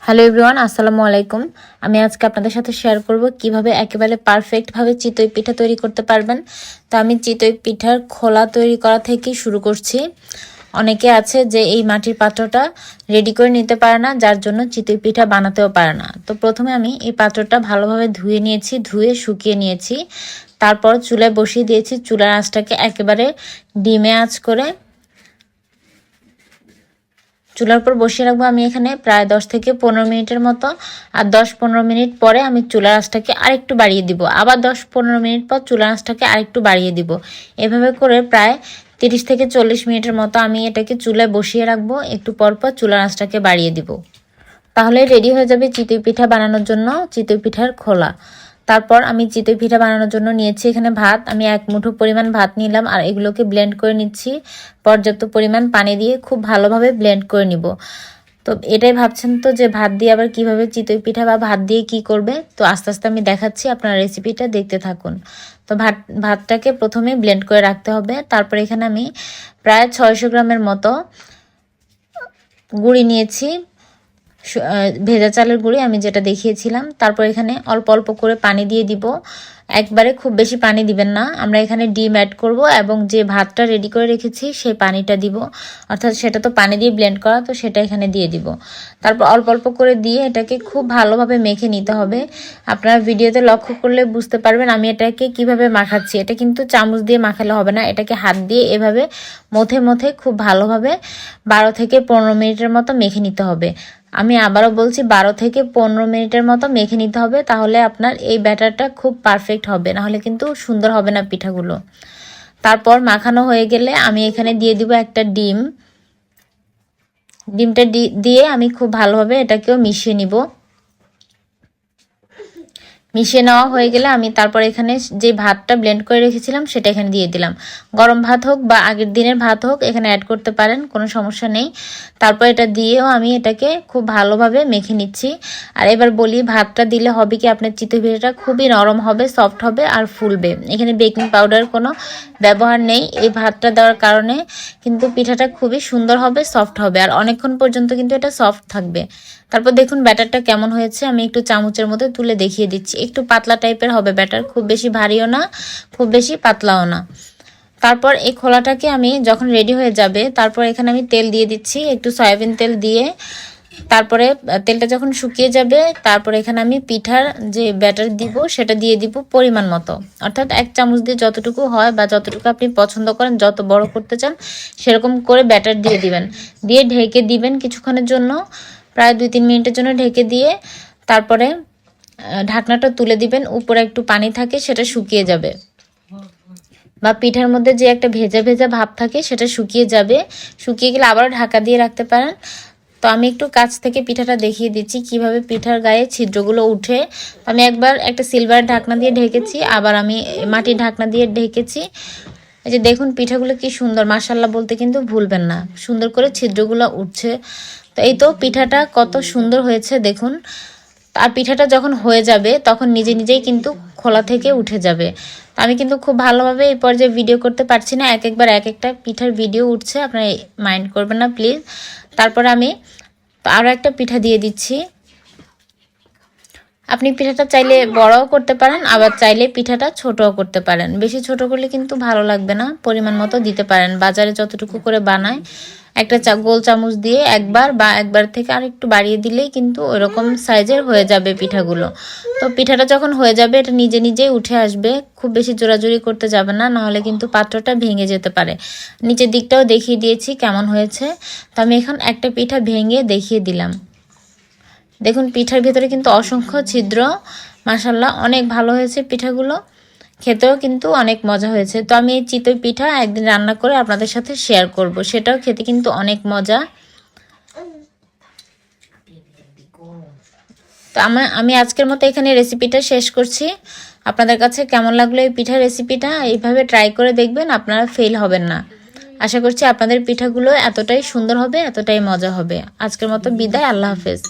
Hello everyone, আসসালামু আলাইকুম। আমি আজকে আপনাদের সাথে শেয়ার করব কিভাবে একেবারে পারফেক্টভাবে চিতই পিঠা তৈরি করতে পারবেন। তো আমি চিতই পিঠার খোলা তৈরি করা থেকেই শুরু করছি। অনেকে আছে যে এই মাটির পাত্রটা রেডি করে নিতে পারে না, যার জন্য চিতই পিঠা বানাতেও পারে না। তো প্রথমে আমি এই পাত্রটা ভালোভাবে ধুয়ে নিয়েছি, ধুয়ে শুকিয়ে নিয়েছি। তারপর চুলায় বসিয়ে দিয়েছি। চুলার আঁচটাকে একেবারে ডিমে আঁচ করে চুলার উপর বসিয়ে রাখবো। আমি এখানে প্রায় 10 থেকে 15 মিনিটের মতো। আর 10-15 মিনিট পরে আমি চুলার আঁচটাকে আরেকটু বাড়িয়ে দিব। আবার 10-15 মিনিট পর চুলার আঁচটাকে আরেকটু বাড়িয়ে দিব। এভাবে করে প্রায় 30 থেকে 40 মিনিটের মতো আমি এটাকে চুলায় বসিয়ে রাখবো। একটু পর পর চুলার আঁচটাকে বাড়িয়ে দিব। তাহলে রেডি হয়ে যাবে চিতই পিঠা বানানোর জন্য চিতই পিঠার খোলা। তারপর আমি চিতই পিঠা বানানোর জন্য নিয়েছি এখানে ভাত। আমি 1 মুঠো পরিমাণ ভাত নিলাম আর এগুলোকে ব্লেন্ড করে নিচ্ছি। পর্যাপ্ত পরিমাণ পানি দিয়ে খুব ভালোভাবে ব্লেন্ড করে নিব। তো এটাই ভাবছেন তো যে ভাত দিয়ে আবার কিভাবে চিতই পিঠা বা ভাত দিয়ে কি করবে, তো আস্তে আস্তে আমি দেখাচ্ছি, আপনারা রেসিপিটা দেখতে থাকুন। তো ভাতটাকে প্রথমে ব্লেন্ড করে রাখতে হবে। তারপর এখানে আমি প্রায় 600 গ্রামের মতো গুঁড়ি নিয়েছি, ভেজা চালের গুঁড়ি আমি যেটা দেখিয়েছিলাম। তারপর এখানে অল্প অল্প করে পানি দিয়ে দিব। একবারে খুব বেশি পানি দিবেন না। আমরা এখানে ডিম অ্যাড করব এবং যে ভাতটা রেডি করে রেখেছি সেই পানিটা দিব, অর্থাৎ সেটা তো পানি দিয়ে ব্লেন্ড করা, তো সেটা এখানে দিয়ে দিব। তারপর অল্প অল্প করে দিয়ে এটাকে খুব ভালোভাবে মেখে নিতে হবে। আপনারা ভিডিওতে লক্ষ্য করলে বুঝতে পারবেন আমি এটাকে কিভাবে মাখাচ্ছি। এটা কিন্তু চামচ দিয়ে মাখালে হবে না, এটাকে হাত দিয়ে এভাবে মথে মথে খুব ভালোভাবে 12 থেকে 15 মিনিটের মতো মেখে নিতে হবে। আমি আবারও বলছি 12 থেকে 15 মিনিটের মতো মেখে নিতে হবে, তাহলে আপনার এই ব্যাটারটা খুব পারফেক্ট হবে, নাহলে কিন্তু সুন্দর হবে না পিঠাগুলো। তারপর মাখানো হয়ে গেলে আমি এখানে দিয়ে দিব একটা ডিম। ডিমটা দিয়ে আমি খুব ভালোভাবে এটাকেও মিশিয়ে নিব। মিশিয়ে নেওয়া হয়ে গেলে আমি তারপর এখানে যে ভাতটা ব্লেন্ড করে রেখেছিলাম সেটা এখানে দিয়ে দিলাম। গরম ভাত হোক বা আগের দিনের ভাত হোক এখানে অ্যাড করতে পারেন, কোনো সমস্যা নেই। তারপর এটা দিয়েও আমি এটাকে খুব ভালোভাবে মেখে নিচ্ছি। আর এবার বলি, ভাতটা দিলে হবে কি, আপনার চিতই পিঠাটা খুবই নরম হবে, সফট হবে আর ফুলবে। এখানে বেকিং পাউডার কোনো ব্যবহার নেই। এই ভাতটা দেওয়ার কারণে কিন্তু পিঠাটা খুবই সুন্দর হবে, সফট হবে আর অনেকক্ষণ পর্যন্ত কিন্তু এটা সফট থাকবে। তারপর দেখুন ব্যাটারটা কেমন হয়েছে, আমি একটু চামচের মধ্যে তুলে দেখিয়ে দিচ্ছি। একটু পাতলা টাইপের হবে ব্যাটার, খুব বেশি ভারীও না, খুব বেশি পাতলাও না। তারপর এই খোলাটাকে আমি যখন রেডি হয়ে যাবে, তারপর এখানে আমি তেল দিয়ে দিচ্ছি, একটু সয়াবিন তেল দিয়ে। তারপরে তেলটা যখন শুকিয়ে যাবে, তারপর এখানে আমি পিঠার যে ব্যাটার দিব সেটা দিয়ে দিব পরিমাণ মতো, অর্থাৎ 1 চামচ দিয়ে যতটুকু হয় বা যতটুকু আপনি পছন্দ করেন, যত বড় করতে চান সেরকম করে ব্যাটার দিয়ে দিবেন। দিয়ে ঢেকে দিবেন কিছুক্ষণের জন্য, প্রায় 2-3 মিনিটের জন্য ঢেকে দিয়ে তারপরে ঢাকনাটা তুলে দিবেন। উপরে একটু পানি থাকে, সেটা শুকিয়ে যাবে, বা পিঠার মধ্যে যে একটা ভেজা ভেজা ভাব থাকে সেটা শুকিয়ে যাবে। শুকিয়ে গেলে আবারও ঢাকা দিয়ে রাখতে পারেন। তো আমি একটু কাছ থেকে পিঠাটা দেখিয়ে দিচ্ছি কিভাবে পিঠার গায়ে ছিদ্রগুলো উঠে। আমি একবার একটা সিলভার ঢাকনা দিয়ে ঢেকেছি, আবার আমি মাটির ঢাকনা দিয়ে ঢেকেছি। এই যে দেখুন পিঠাগুলো কি সুন্দর, মাশাআল্লাহ বলতে কিন্তু ভুলবেন না, সুন্দর করে ছিদ্রগুলো উঠছে। তো এই তো পিঠাটা কত সুন্দর হয়েছে দেখুন। আর পিঠাটা যখন হয়ে যাবে তখন নিজে নিজেই কিন্তু খোলা থেকে উঠে যাবে। আমি কিন্তু খুব ভালোভাবে এই পর্যায়ে ভিডিও করতে পারছি না, একবার এক একটা পিঠার ভিডিও উঠছে, আপনারা মাইন্ড করবেন না প্লিজ। তারপরে আমি আরও একটা পিঠা দিয়ে দিচ্ছি। আপনি পিঠাটা চাইলে বড়ও করতে পারেন, আবার চাইলে পিঠাটা ছোটও করতে পারেন। বেশি ছোট করলে কিন্তু ভালো লাগবে না, পরিমাণ মতো দিতে পারেন। বাজারে যতটুকু করে বানায় একটা গোল চামচ দিয়ে একবার বা একবার থেকে আর একটু বাড়িয়ে দিলেই কিন্তু ওইরকম সাইজের হয়ে যাবে পিঠাগুলো। তো পিঠাটা যখন হয়ে যাবে এটা নিজে নিজেই উঠে আসবে, খুব বেশি জোরাজুরি করতে যাবে না, নাহলে কিন্তু পাত্রটা ভেঙে যেতে পারে। নিচের দিকটাও দেখিয়ে দিয়েছি কেমন হয়েছে। তো আমি এখন একটা পিঠা ভেঙে দেখিয়ে দিলাম। দেখুন পিঠার ভিতরে কিন্তু অসংখ্য ছিদ্র, মাশাআল্লাহ অনেক ভালো হয়েছে পিঠাগুলো, খেতেও কিন্তু অনেক মজা হয়েছে। তো আমি এই চিতই পিঠা একদিন রান্না করে আপনাদের সাথে শেয়ার করব, সেটাও খেতে কিন্তু অনেক মজা। তো আমি আজকের মতো এখানে রেসিপিটা শেষ করছি। আপনাদের কাছে কেমন লাগলো এই পিঠার রেসিপিটা, এইভাবে ট্রাই করে দেখবেন, আপনারা ফেল হবেন না। আশা করছি আপনাদের পিঠাগুলো এতটাই সুন্দর হবে, এতটাই মজা হবে। আজকের মতো বিদায়, আল্লাহ হাফেজ।